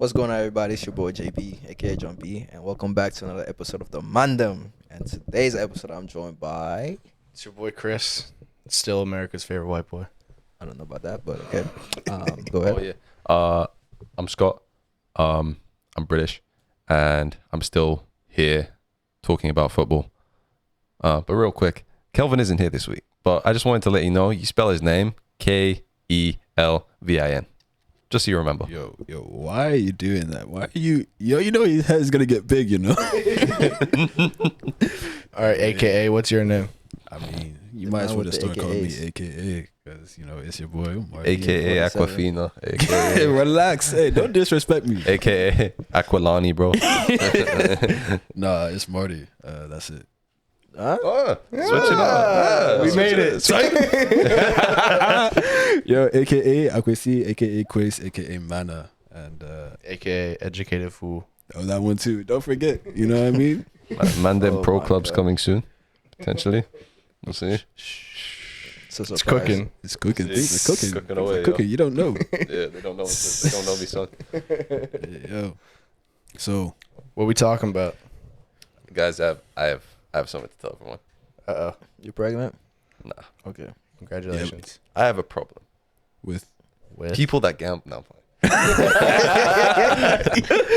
What's going on, everybody? It's your boy JB, aka John B, and welcome back to another episode of the Mandem. And today's episode, I'm joined by It's your boy Chris. Still America's favorite white boy. I don't know about that, but okay. Go ahead. Oh yeah. I'm Scott. I'm British, and I'm still here talking about football. But real quick, Kelvin isn't here this week. But I just wanted to let you know you spell his name Kelvin. Just so you remember. Yo, why are you doing that? Why are you know his head's gonna get big, you know? All right, AKA, what's your name? I mean, you might as well just start calling me AKA, because, you know, it's your boy. AKA Aquafina. Hey, AKA, relax. Hey, don't disrespect me. AKA Aquilani, bro. Nah, it's Marty. That's it. Huh? Oh, switch it up. We made it. Yo, AKA Aquasi, AKA Quiz, AKA Mana. And, AKA educated fool. oh, that one too. Don't forget. You know what I mean? Mandem Oh Pro my Club's God. coming soon, potentially. We'll see. It's a It's surprise. cooking. It's cooking. It's It's cooking. cooking away, It's cooking. You don't know. Yeah, they don't know. They don't know me, son. Yo. So, What we talking about? Guys, I have something to tell everyone. Uh-oh. You pregnant? Nah, Okay. Congratulations. I have a problem. with With? People that gamble. No, I'm playing.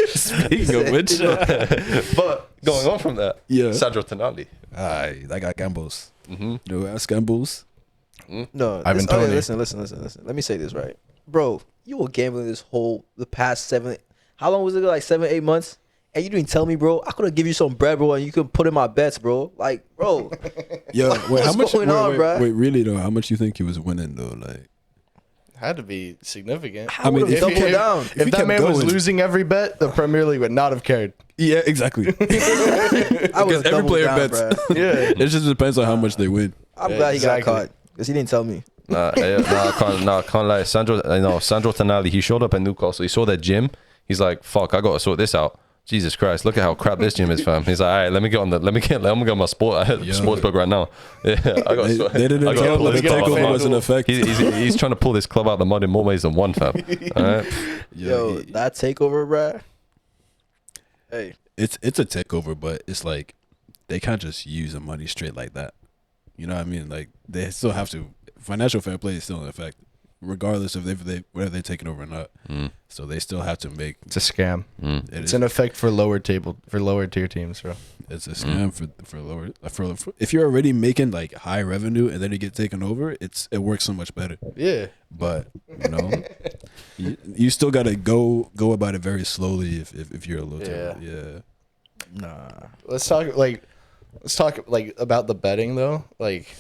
speaking of which, But going on from that, yeah. Sandro Tonali. Aye, I got gambles. Mm-hmm. No ass gambles. No, Ivan okay, Toney. listen. Let me say this right. Bro, you were gambling the past 7, how long was it? Like 7, 8 months? And you didn't tell me, bro. I could have give you some bread, bro, and you could put in my bets, bro. Like, bro. Yo, wait, how What's much? going on, wait, bruh? wait, really though? How much you think he was winning though? Like, Had to be significant. I mean, if double he- down. if If he that kept man was going- losing every bet, the Premier League would not have cared. yeah, exactly. I was Because every player bets. Yeah. It just depends on how much they win. I'm Yeah, glad he exactly. got caught because he didn't tell me. I can't lie. Sandro Tonali, he showed up at Newcastle. He saw that gym. He's like, fuck, I got to sort this out. Jesus Christ, look at how crap this gym is, fam. He's like, all right, let me get on my sports book right now. Yeah, I got. They didn't I got tell to pull him the this club out the takeover mud. was in effect. He's trying to pull this club out of the mud in more ways than one, fam. All right. Yo, that takeover, bruh. Hey. It's a takeover, but it's like they can't just use the money straight like that. You know what I mean? Like they still have to. Financial fair play is still in effect, regardless of whether they take it over or not. So they still have to make. It's a scam. It It's is- in effect for lower tier teams, bro. It's a scam for lower for if you're already making like high revenue and then you get taken over, it works so much better. Yeah. But you know, you still gotta go about it very slowly if you're a little yeah. Nah. Let's talk about the betting though. Like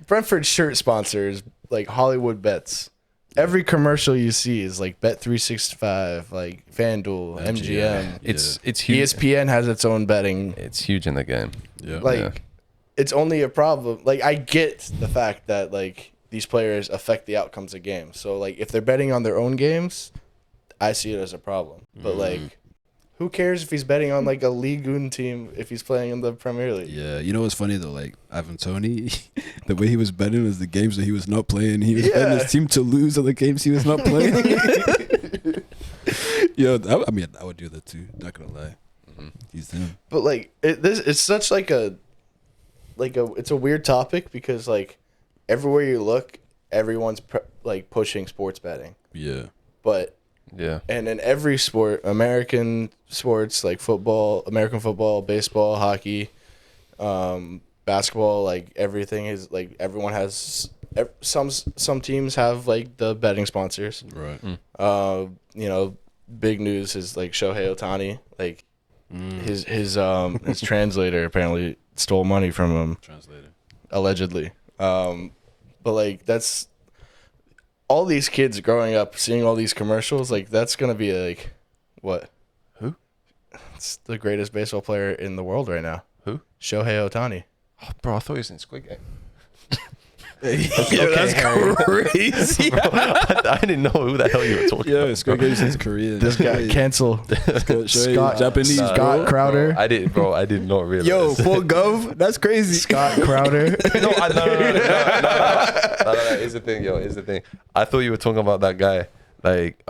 Brentford's shirt sponsors like Hollywood Bets. Every commercial you see is like Bet365, like FanDuel, MGM. It's huge. ESPN has its own betting. It's huge in the game. Yeah. Like Yeah. it's only a problem. Like I get the fact that like these players affect the outcomes of games. So like if they're betting on their own games, I see it as a problem. But like who cares if he's betting on like a League One team if he's playing in the Premier League? Yeah, you know what's funny though? Like Ivan Toney, the way he was betting was the games that he was not playing. He was betting his team to lose on the games he was not playing. Yo, I mean, I would do that too. Not gonna lie. He's him. But like it's such like it's a weird topic because like everywhere you look, everyone's like pushing sports betting. Yeah. But Yeah. and in every sport, American sports like football, American football, baseball, hockey, basketball, like everything is like everyone has some teams have like the betting sponsors. Right. You know, big news is like Shohei Ohtani, like his translator apparently stole money from him Translator. allegedly. But like that's all these kids growing up seeing all these commercials, like that's gonna be like what? Who? It's the greatest baseball player in the world right now. Who? Shohei Ohtani. Oh, bro, I thought he was in Squid Game. That's crazy. I didn't know who the hell you were talking Yeah, about. Squid Game's in Korea. This guy canceled. Scott, Japanese, Scott bro. Crowder. I did not realize. Yo, full gov. That's crazy. Scott Crowder. No. Here's the thing, yo. Here's the thing. I thought you were talking about that guy like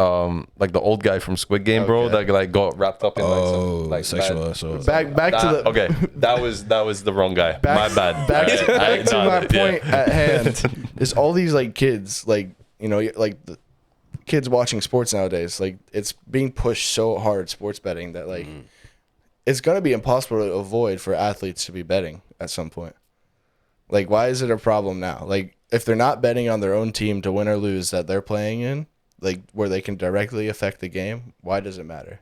the old guy from Squid Game, bro, Okay. that like got wrapped up in like some like sexual bad- assault. Back to the Okay, that was the wrong guy. back, My bad. Back to, I- back to no, my yeah. point at hand is all these like kids, like, you know, like the kids watching sports nowadays, like it's being pushed so hard, sports betting, that like it's gonna be impossible to avoid for athletes to be betting at some point. Like, why is it a problem now? Like, if they're not betting on their own team to win or lose that they're playing in, like where they can directly affect the game, why does it matter?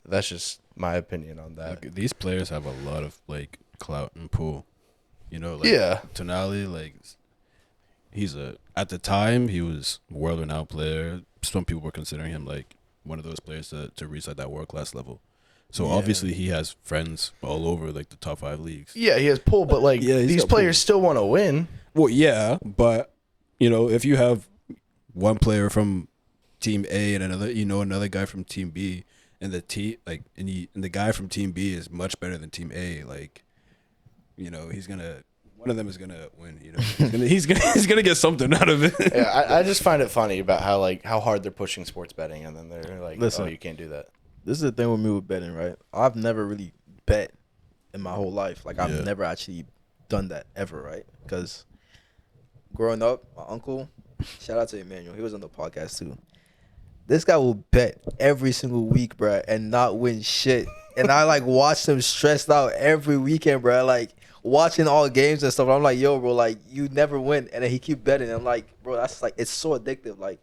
That's just my opinion on that. Like, these players have a lot of like clout and pull. You know, like Yeah. Tonali, like at the time he was a world renowned player. Some people were considering him like one of those players to reach like that world class level. So Yeah. obviously he has friends all over like the top 5 leagues. Yeah, he has pull, but like Yeah, he's these got players still want to win. Well, yeah, but you know, if you have one player from team A and another guy from team B, and the the guy from team B is much better than team A, like, you know, one of them is gonna win. You know, he's gonna get something out of it. Yeah, I just find it funny about how hard they're pushing sports betting, and then they're like, Listen. oh, you can't do that. This is the thing with me with betting, right? I've never really bet in my whole life. Like, I've Yeah. never actually done that ever, right? Because growing up, my uncle, shout out to Emmanuel, he was on the podcast too. This guy will bet every single week, bruh, and not win shit. And I like watched him stressed out every weekend, bruh. Like watching all games and stuff. I'm like, yo, bro, like you never win, and then he keep betting. I'm like, bro, that's like it's so addictive, like.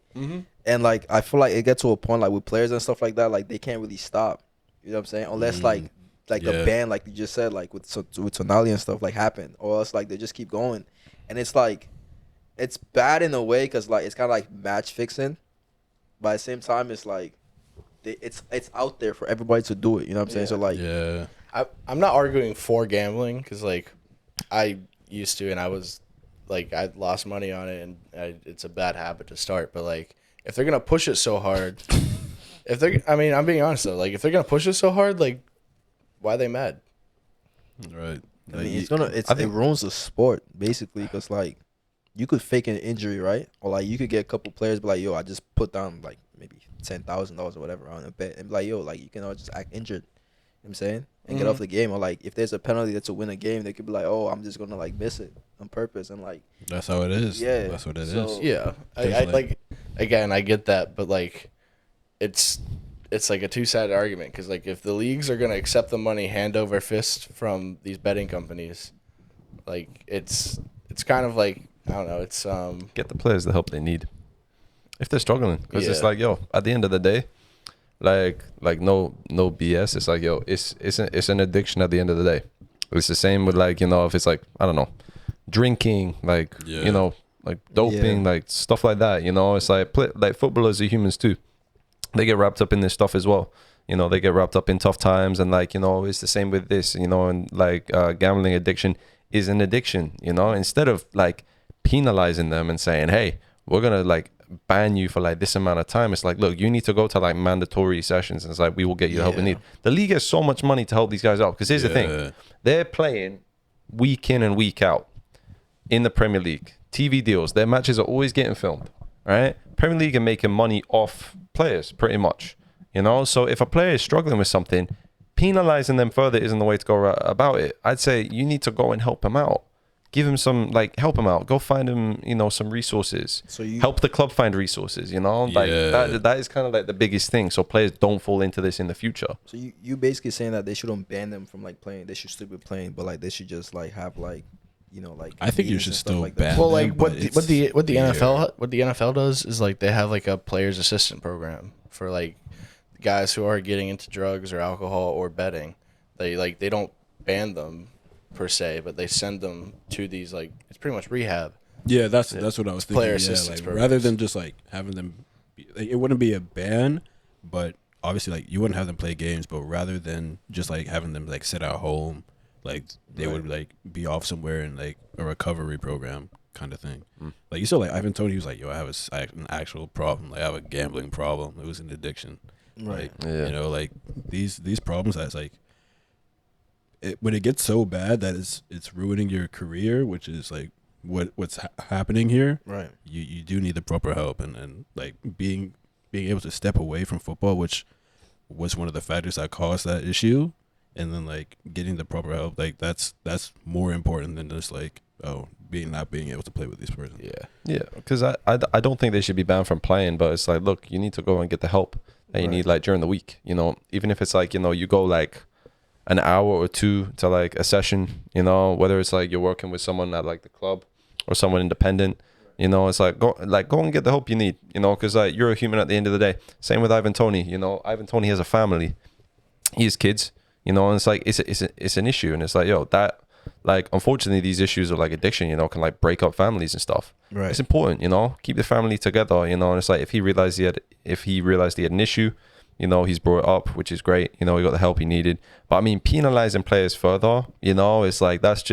And like I feel like it gets to a point like with players and stuff like that, like they can't really stop. You know what I'm saying? Unless like Yeah. the ban, like you just said, like with Tonali and stuff, like happened, or else like they just keep going, and it's like it's bad in a way because like it's kind of like match fixing, but at the same time it's like it's out there for everybody to do it. You know what I'm saying? So like Yeah. I'm not arguing for gambling because like I used to, and I was like I lost money on it, and it's a bad habit to start. But like if they're gonna push it so hard, I mean, I'm being honest though, like if they're gonna push it so hard, like why are they mad? Right. I mean, it ruins the sport basically because like you could fake an injury, right? Or like you could get a couple players, be like, yo, I just put down like maybe $10,000 or whatever on a bet, and be like, yo, like you can all just act injured. You know what I'm saying? And get off the game, or like if there's a penalty that's to win a game, they could be like, oh, I'm just gonna like miss it on purpose, and like That's how it is. Yeah, That's what it is. so- Yeah, I There's, like again, I get that, but like it's like a two-sided argument because like if the leagues are gonna accept the money hand over fist from these betting companies, like it's kind of like I don't know, it's Get the players the help they need if they're struggling, because it's Yeah. like, yo, at the end of the day, like no BS. It's like, yo, it's an addiction at the end of the day. It's the same with like, you know, if it's like, I don't know, drinking, like, Yeah. you know, like doping, Yeah. like stuff like that. You know, it's like like footballers are humans too. They get wrapped up in this stuff as well. You know, they get wrapped up in tough times, and like, you know, it's the same with this. You know, and like gambling addiction is an addiction. You know, instead of like penalizing them and saying, hey, we're gonna like ban you for like this amount of time, it's like, look, you need to go to like mandatory sessions, and it's like, we will get you the help you Yeah. need. The league has so much money to help these guys out, because here's the Yeah. thing, they're playing week in and week out in the Premier League. TV deals, their matches are always getting filmed, right? Premier League are making money off players pretty much, you know. So if a player is struggling with something, penalizing them further isn't the way to go about it. I'd say you need to go and help him out. Give him some, like, help him out. Go find him, you know, some resources. So you Help the club find resources, you know? Like, Yeah. that is kind of like the biggest thing. So players don't fall into this in the future. So you basically saying that they shouldn't ban them from like playing. They should still be playing, but like they should just like have like, you know, like. I think you meetings should and stuff still like that. ban well, them, like what but the, it's what the weird. NFL does is like they have like a players assistant program for like guys who are getting into drugs or alcohol or betting. They don't ban them per se, but they send them to these like it's pretty much rehab. Yeah, that's what I was thinking. Player Yeah, assistance like, programs. rather than just like having them, like, it wouldn't be a ban, but obviously like you wouldn't have them play games. But rather than just like having them like sit at home, like they would like be off somewhere in like a recovery program kind of thing. Like you saw, like Ivan Toney, he was like, "Yo, I have an actual problem. Like I have a gambling problem. It was an addiction. Right. Like, Yeah. you know, like these problems that's like." When it gets so bad that it's ruining your career, which is like what's happening here, Right. you do need the proper help and like being being able to step away from football, which was one of the factors that caused that issue, and then like getting the proper help, like that's more important than just like not being able to play with these persons. Yeah, because I don't think they should be banned from playing, but it's like, look, you need to go and get the help that you need like during the week, you know, even if it's like, you know, you go like an hour or two to like a session, you know, whether it's like you're working with someone at like the club or someone independent, you know, it's like go and get the help you need, you know, because like you're a human at the end of the day. Same with Ivan Toney, you know, Ivan Toney has a family, he has kids, you know, and it's like it's an issue, and it's like, yo, that like unfortunately these issues of like addiction, you know, can like break up families and stuff. Right. It's important, you know, keep the family together, you know, and it's like if he realized he had an issue, you know, he's brought it up, which is great, you know, he got the help he needed. But I mean, penalizing players further, you know, it's like that's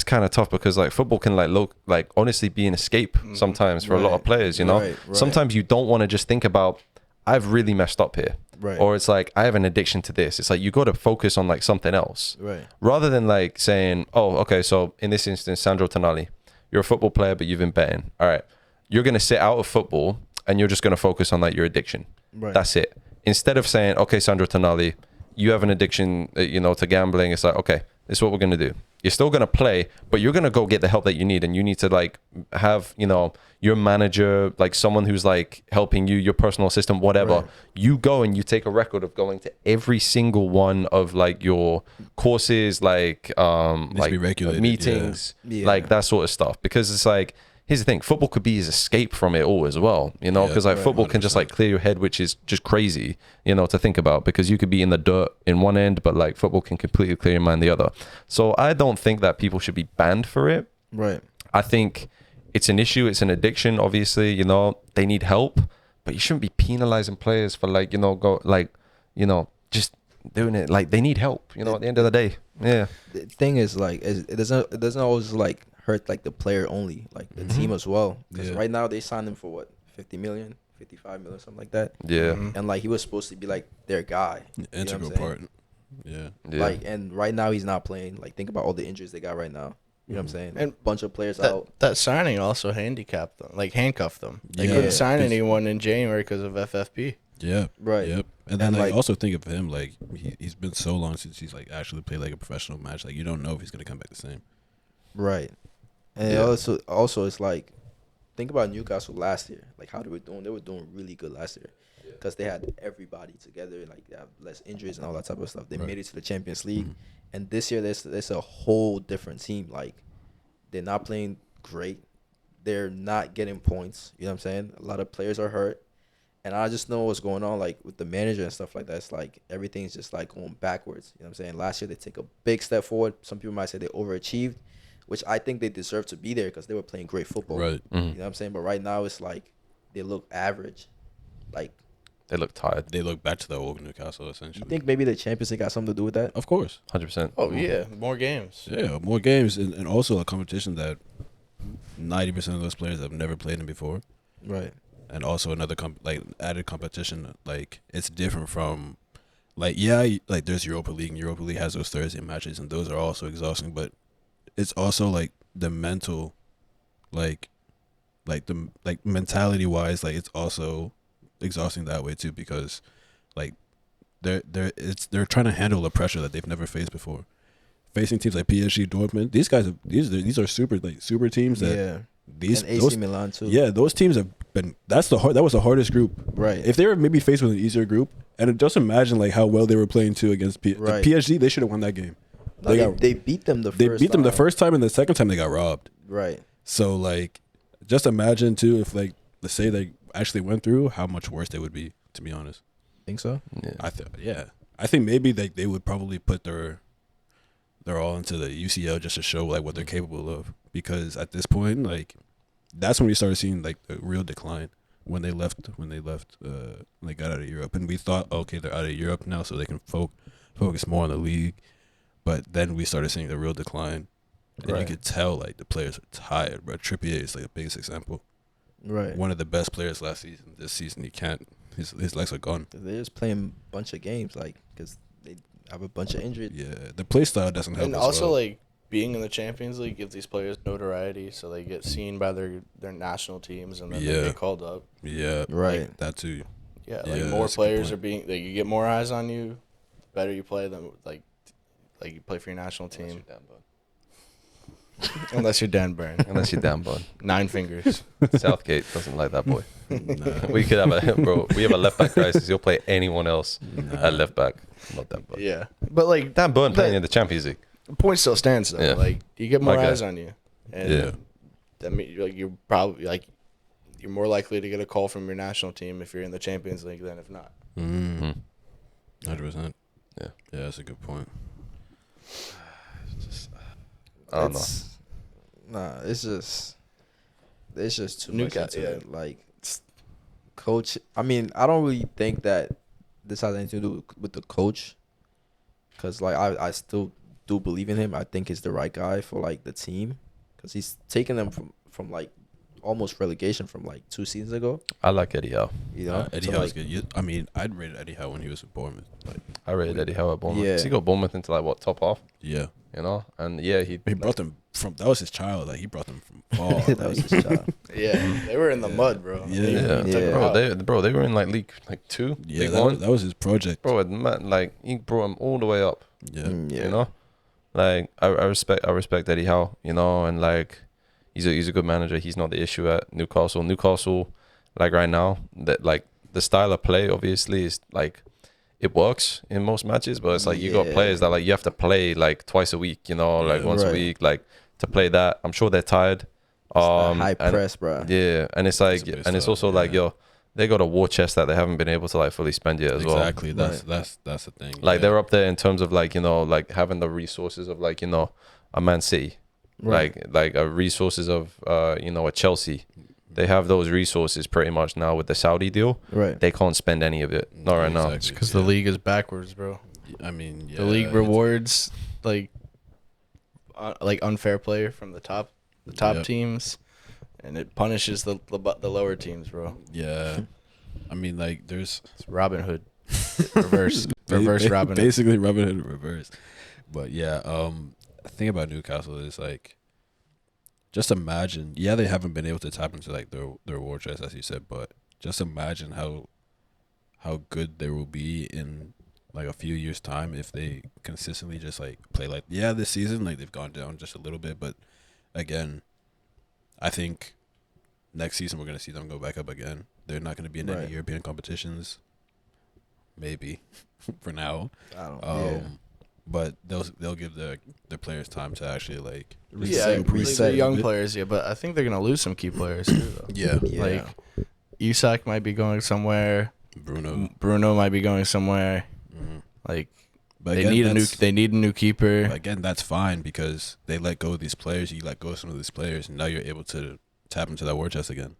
kind of tough, because like football can like look like honestly be an escape sometimes for a lot of players, you know. Right. Sometimes you don't want to just think about, I've really messed up here. Right. Or it's like, I have an addiction to this. It's like, you got to focus on like something else. Right. Rather than like saying, oh, okay, so in this instance, Sandro Tonali, you're a football player, but you've been betting. All right. You're going to sit out of football and you're just going to focus on like your addiction. Right. That's it. Instead of saying, okay, Sandro Tonali, you have an addiction, you know, to gambling. It's like, okay, this is what we're going to do. You're still going to play, but you're going to go get the help that you need. And you need to like have, you know, your manager, like someone who's like helping you, your personal assistant, whatever. Right. You go and you take a record of going to every single one of like your courses, like to be regulated, meetings, yeah. like that sort of stuff. Because it's like, here's the thing, football could be his escape from it all as well, you know, because like football can just like clear your head, which is just crazy, you know, to think about, because you could be in the dirt in one end, but like football can completely clear your mind the other. So I don't think that people should be banned for it. Right. I think it's an issue, it's an addiction, obviously, you know, they need help, but you shouldn't be penalizing players for like, you know, just doing it. Like they need help, you know, at the end of the day. Yeah. The thing is, like, it doesn't always like hurt like the player only, like the team as well. Because right now they signed him for what, 50 million, 55 million, something like that. Yeah. And like he was supposed to be like their guy, Integral part. Yeah. Like, and right now he's not playing. Like, think about all the injuries they got right now. You know what I'm saying? And a bunch of players out. That signing also handicapped them, like handcuffed them. They Yeah. couldn't sign anyone in January because of FFP. Yeah. Right. Yep. And then And, like like- also think of him, like he's been so long since he's like actually played like a professional match. Like you don't know if he's gonna come back the same. Right. And Yeah. also it's like, think about Newcastle last year. Like how they were doing. They were doing really good last year because they had everybody together. Like they have less injuries and all that type of stuff. They Right. made it to the Champions League, and this year there's a whole different team. Like they're not playing great. They're not getting points. You know what I'm saying? A lot of players are hurt. And I just know what's going on, like with the manager and stuff like that. It's like everything's just like going backwards. You know what I'm saying? Last year they take a big step forward. Some people might say they overachieved, which I think they deserve to be there because they were playing great football. Right. You know what I'm saying? But right now it's like they look average. Like, They look tired. They look back to the old Newcastle you essentially. think maybe the Champions League got something to do with that? Of course. 100%. Oh yeah, more games. Yeah, more games and also a competition that 90% of those players have never played in before. Right. And also another added competition. Like it's different from like like there's Europa League, and Europa League has those Thursday matches, and those are also exhausting, but it's also like the mental like the mentality wise, like it's also exhausting that way too, because like they're trying to handle the pressure that they've never faced before, facing teams like PSG, Dortmund. These are super teams that Yeah. these And AC those, Milan too. yeah, those teams have been that was the hardest group. Right. If they were maybe faced with an easier group, and just imagine like how well they were playing too against Right. PSG, they should have won that game. No, they beat them the first time. They beat them the first time, and the second time they got robbed. Right. So like, just imagine too if like let's say they actually went through, how much worse they would be. To be honest, Think so? Yeah. I think maybe they would probably put their all into the UCL just to show like what they're capable of, because at this point like that's when we started seeing like the real decline when they got out of Europe, and we thought, okay, they're out of Europe now, so they can focus more on the league. But then we started seeing the real decline, and you Right. could tell like the players are tired. Bro, Trippier is like the biggest example. Right. One of the best players last season. This season he can't. His legs are gone. They're just playing a bunch of games, like, because they have a bunch of injuries. Yeah, the play style doesn't help. And as also well. like being in the Champions League gives these players notoriety, so they get seen by their national teams, and then they get called up. Yeah, Right. like that too. Yeah, Yeah, like more that's a good players point. are being. Like, you get more eyes on you. The better you play, then like you play for your national team. Unless you're Dan Burn. Unless you're down, bud. 9 fingers. Southgate doesn't like that boy. Nah, We could have a bro. We have a left back crisis. He'll play anyone else at left back. Not Dan Burn. Yeah, but like Dan Burn playing in the Champions League. the point still stands though. Yeah. Like you get more Okay. eyes on you, and Yeah. that mean like you're probably like you're more likely to get a call from your national team if you're in the Champions League than if not. 100%. Yeah. Yeah, that's a good point. I don't know. Nah, it's just too much Newcastle, into yeah. it. Like, coach. I mean, I don't really think that this has anything to do with the coach, because like I still do believe in him. I think he's the right guy for like the team, because he's taken them from like almost relegation from like 2 seasons ago. I like Eddie Howe. You know, Eddie So, Howe's like, good. I mean, I'd rated Eddie Howe when he was with Bournemouth. Like, I rated Eddie Howe at Bournemouth. Yeah. 'Cause he got Bournemouth into like what, top half, yeah, you know? And yeah, he brought them from. That was his child. Like he brought them from far. that was his job. Yeah, they were in the mud, bro. Yeah. They yeah, took them Yeah. out. bro, they were in like League like 2, Yeah, League 1. that was his project. Bro, like he brought him all the way up. Yeah, Yeah. You know, like I respect Eddie Howe. You know, and like he's a good manager. He's not the issue at Newcastle. Newcastle, like right now, that like the style of play obviously is like it works in most matches, but it's like you got Yeah. players that like you have to play like twice a week. You know, like Yeah. once a Right. week, like to play that. I'm sure they're tired. High and- press, bro. Yeah, and it's like, It's a bit and it's stuff, also like, yeah. yo, they got a war chest that they haven't been able to like fully spend yet as well. exactly. That's the thing. Like yeah. they're up there in terms of like, you know, like having the resources of like, you know, a Man City, Right. like resources of you know, a Chelsea. They have those resources pretty much now with the Saudi deal. Right. They can't spend any of it. Not right now. Exactly, Because yeah. the league is backwards, bro. I mean, yeah, The league it's- rewards like unfair play from the top Yep. teams, and it punishes the lower teams, bro. Yeah, I mean, like there's It's Robin Hood, reverse Robin Hood. basically Robin Hood in reverse. But yeah, the thing about Newcastle is like, just imagine. Yeah, they haven't been able to tap into like their war chest, as you said, but just imagine how good they will be in like a few years' time if they consistently just like play like this season like they've gone down just a little bit, but again, I think next season we're gonna see them go back up again. They're not gonna be in Right. any European competitions, maybe for now. I don't. Um, But they'll give their players time to actually like The young players, yeah, but I think they're gonna lose some key players too, though. yeah. Yeah. Like Isak might be going somewhere. Bruno. Might be going somewhere. Mhm. Like But they again, need a new. that's- They need a new keeper. Again, that's fine because they let go of these players. You let go of some of these players, and now you're able to tap into that war chest again.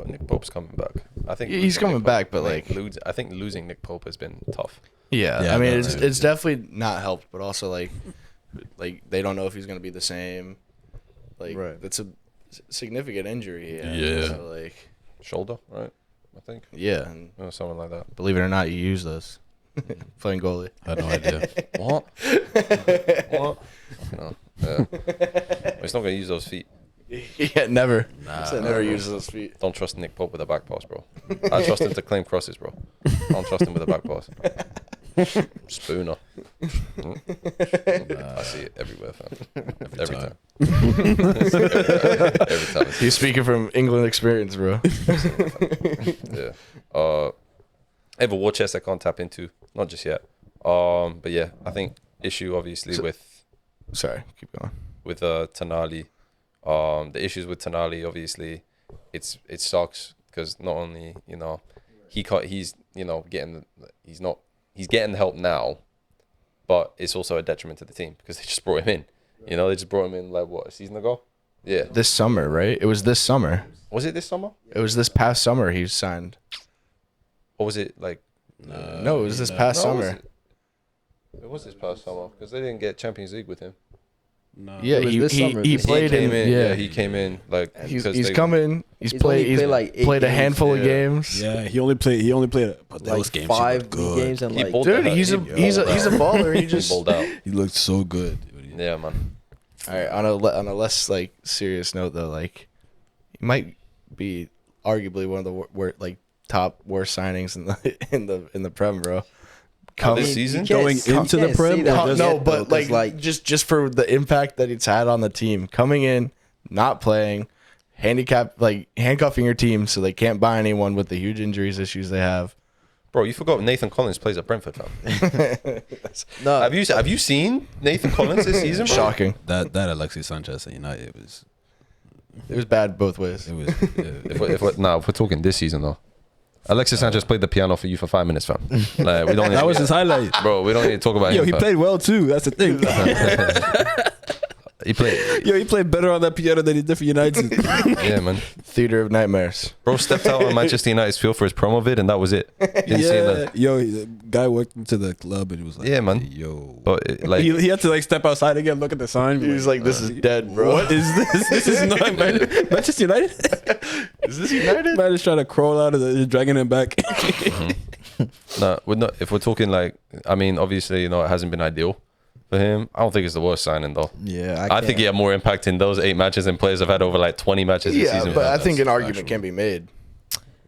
Nick Pope's coming back. I think He's losing coming Nick back, Pope- but, like- I think losing Nick Pope has been tough. Yeah, Yeah, I mean no, it's yeah. definitely not helped, but also like they don't know if he's gonna be the same. Like Right. that's a significant injury. Yeah. So like Shoulder, right? I think. yeah, and Or something like that. believe it or not, you use those playing goalie. I had no idea. What? What? No. Yeah. He's not going to use those feet. Yeah, never. Nah. So never use those feet. Don't trust Nick Pope with a back pass, bro. I trust him to claim crosses, bro. Don't trust him with a back pass. Spooner. I see it everywhere, fam. Every time. Every time. He's speaking from England experience, bro. Yeah. I have a war chest I can't tap into. Not just yet. But yeah, I think issue obviously with Sorry, keep going. Tonali. The issues with Tonali, obviously, it sucks because not only he's getting help now, but it's also a detriment to the team because they just brought him in. They just brought him in like what, a season ago? Yeah. This summer, right? It was this summer. Was it this summer? It was this past summer he signed. Or was it like? No, it was this past No, was summer. it was this past summer because they didn't get Champions League with him. No. Yeah, It was this summer. he He played he came in. in. He came in like He's 'cause they- coming. He's He's played. only He's played like 8 played a games. handful of Yeah. games. Yeah, he only played. But those like games, 5 he looked good. games and He like bowled Dude, out. he's a He baller. He He just bowled out. He looked so good. Yeah, man. All right, on a less like serious note though, like he might be arguably one of the top worst signings in the Prem, bro. This season? Going into the Prem? No, but like just for the impact that it's had on the team, coming in, not playing, handcuffing your team so they can't buy anyone with the huge injuries issues they have. Bro, you forgot Nathan Collins plays at Brentford, fam. No, Have you seen Nathan Collins this season, bro? Shocking. That Alexis Sanchez at United It was bad both ways. it was If we're talking this season though, Alexis Sanchez played the piano for you for 5 minutes, fam. Like we don't. that was his highlight. Bro, we don't need to talk about Yo, him. he fam. played well too. That's the thing. He played. Yo, he played better on that piano than he did for United. Yeah, man. Theater of nightmares. Bro stepped out on Manchester United's field for his promo vid, and that was it. Didn't see him. Yo, the guy walked into the club and he was like, Yeah, man. Yo, But like, he had to like step outside again, look at the sign. He was like, "This is dead, bro." What is this? This is not Manchester United. Is this United? Man is trying to crawl out of the dragging him back. no, we're not. If we're talking like, I mean, obviously, it hasn't been ideal for him. I don't think it's the worst signing though. yeah, I think he had more impact in those 8 matches than players have had over like 20 matches this Yeah, season. but I think an That's argument factual. can be made.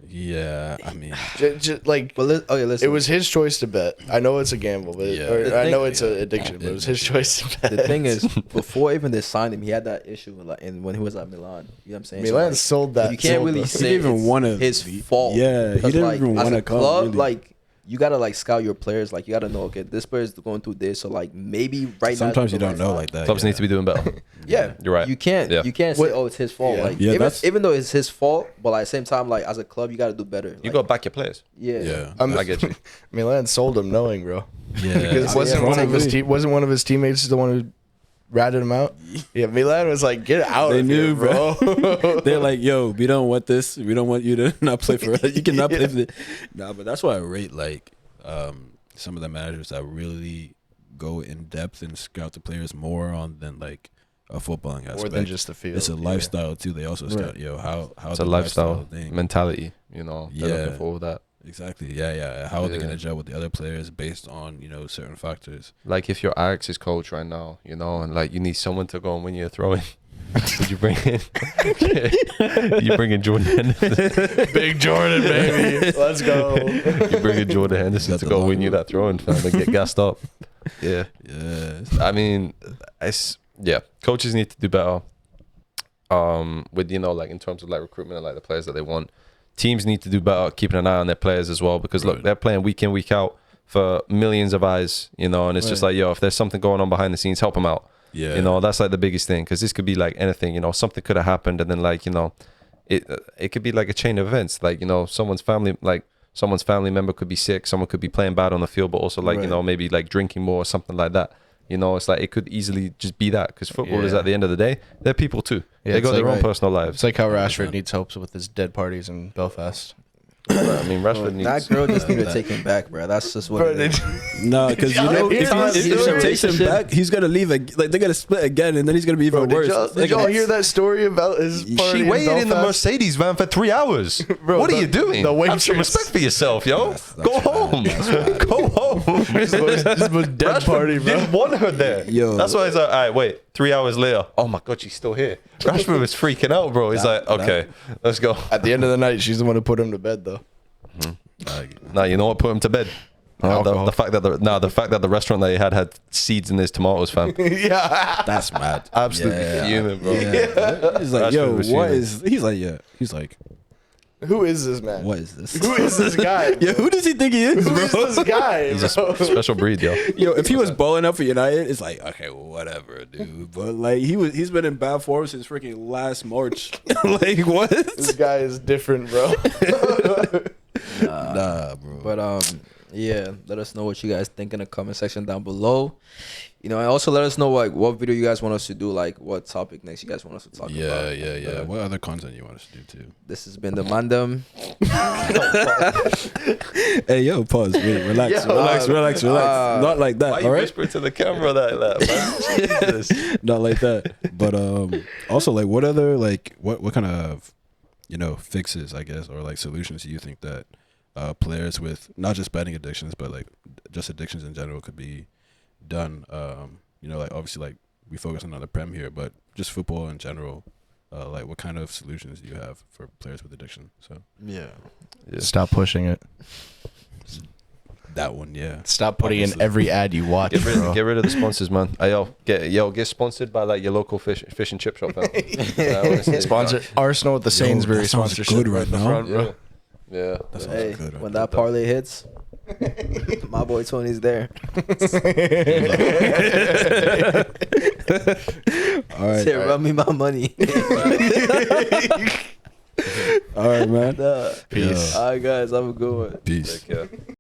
Yeah, I mean, Just like But listen, it was his choice to bet. I know it's a gamble, but Yeah. or The I thing- know it's an addiction, but it was his choice to bet. the thing is, before even they signed him, he had that issue when he was at Milan. You know what I'm saying? Milan So, sold that. you can't sold really them. say He didn't even it's wanna his be- fault. yeah, he Because, didn't like, even as wanna a come, club, really. like you gotta like scout your players. Like you gotta know, okay, this player's going through this, so like maybe right now. sometimes is you the don't right know time. like that. Clubs yeah. need to be doing better. Yeah, You're right. You can't. Yeah. You can't say, What- oh, it's his fault. Yeah. Like Yeah, even, that's- even though it's his fault, but at the same time, like as a club, you gotta do better. You Like, got to back your players. yeah. Yeah, I get you. Milan sold him knowing, bro. yeah. Because wasn't one of his Probably. wasn't one of his teammates the one who ratted him out? Yeah, Milan was like, "Get out They of knew, here, bro." They're like, yo, we don't want this. We don't want you to not play for us. You cannot play for the. Nah, but that's why I rate like some of the managers that really go in depth and scout the players more on than like a footballing aspect. More than just the field. It's a yeah. lifestyle too. They also scout, Right. yo, how It's the a lifestyle thing. mentality. They're Yeah. looking for that. Exactly. Yeah. How are they Yeah. gonna gel with the other players based on certain factors? Like if you're Ajax's coach right now, and like you need someone to go and win you a throw-in. Would you bring in? You bring in Jordan Henderson. Big Jordan, baby. Let's go. You bring in Jordan Henderson Got to the go long win you one. that throw-in, fam, and get gassed up. Yeah. Yeah. I mean, coaches need to do better. With like in terms of like recruitment and like the players that they want. Teams need to do better, keeping an eye on their players as well, because look, Right. they're playing week in, week out for millions of eyes, and it's just Right. like, yo, if there's something going on behind the scenes, help them out. Yeah. That's like the biggest thing, because this could be like anything, something could have happened, and then like, it could be like a chain of events, like, someone's family member could be sick, someone could be playing bad on the field, but also like, Right. maybe like drinking more or something like that. It's like it could easily just be that, because footballers Yeah. at the end of the day, they're people too. Yeah, They it's got their like- own right. personal lives. It's like how Rashford needs help with his dead parties in Belfast. I mean, Rashford needs. That girl just need to take him back, bro. That's just what. it is. No, because Y'all if hear that he story? takes him back, he's gonna leave. Like they're gonna split again, and then he's gonna be even Bro, worse. did y'all hear that story about his party She waited in the Belfast? Mercedes van for 3 hours. Bro, what are the- you doing? the Have waitress- some respect for yourself, yo. Go home. Go home. This was dead Rashford party, bro. didn't want her there. Yo. That's why he's like, all right, wait. 3 hours later, oh my god, she's still here. Rashford was freaking out, bro. He's like, okay, let's go. At the end of the night, she's the one who put him to bed, though. Now you know what put him to bed. Alcohol. The fact that the restaurant that he had seeds in his tomatoes, fam. Yeah. That's mad. Absolutely Yeah. fuming, bro. Yeah. He's like, Rashford yo, was what fuming. is? He's like, yeah. He's like, Who is this man? what is this? Who is this guy? Yeah, who does he think he is, Who is bro? this guy, He's a bro? special breed, yo. Yo, if he was balling up for United, it's like, okay, whatever, dude. But like, he's been in bad form since freaking last March. Like, what? This guy is different, bro. Nah, bro. But yeah, let us know what you guys think in the comment section down below. And also let us know like what video you guys want us to do, like what topic next you guys want us to talk about. Yeah. What other content you want us to do too? This has been the Mandem. Hey, yo, pause. Wait, relax. Not like Why that, you all right? whispering to the camera like that, man? Jesus. Not like that. But also like what other like what kind of fixes, I guess, or like solutions do you think that players with not just betting addictions but like just addictions in general could be done? Like obviously like we focusing on the Prem here, but just football in general. Like, what kind of solutions do you have for players with addiction? So Yeah. Yeah. Stop pushing it. that one, yeah. Stop putting Obviously. in every ad you watch, bro. Get rid of the sponsors, man. Hey, get sponsored by like your local fish and chip shop. Fam. Honestly, Sponsor Arsenal with the Sainsbury that sounds sponsorship good right the now. front, Yeah. bro. Yeah. That sounds Hey, good. when that parlay hits, my boy Tony's there. All right. Say, run me my money. All right, man. Nah. Peace. All right, guys, have a good one. Peace. Take care.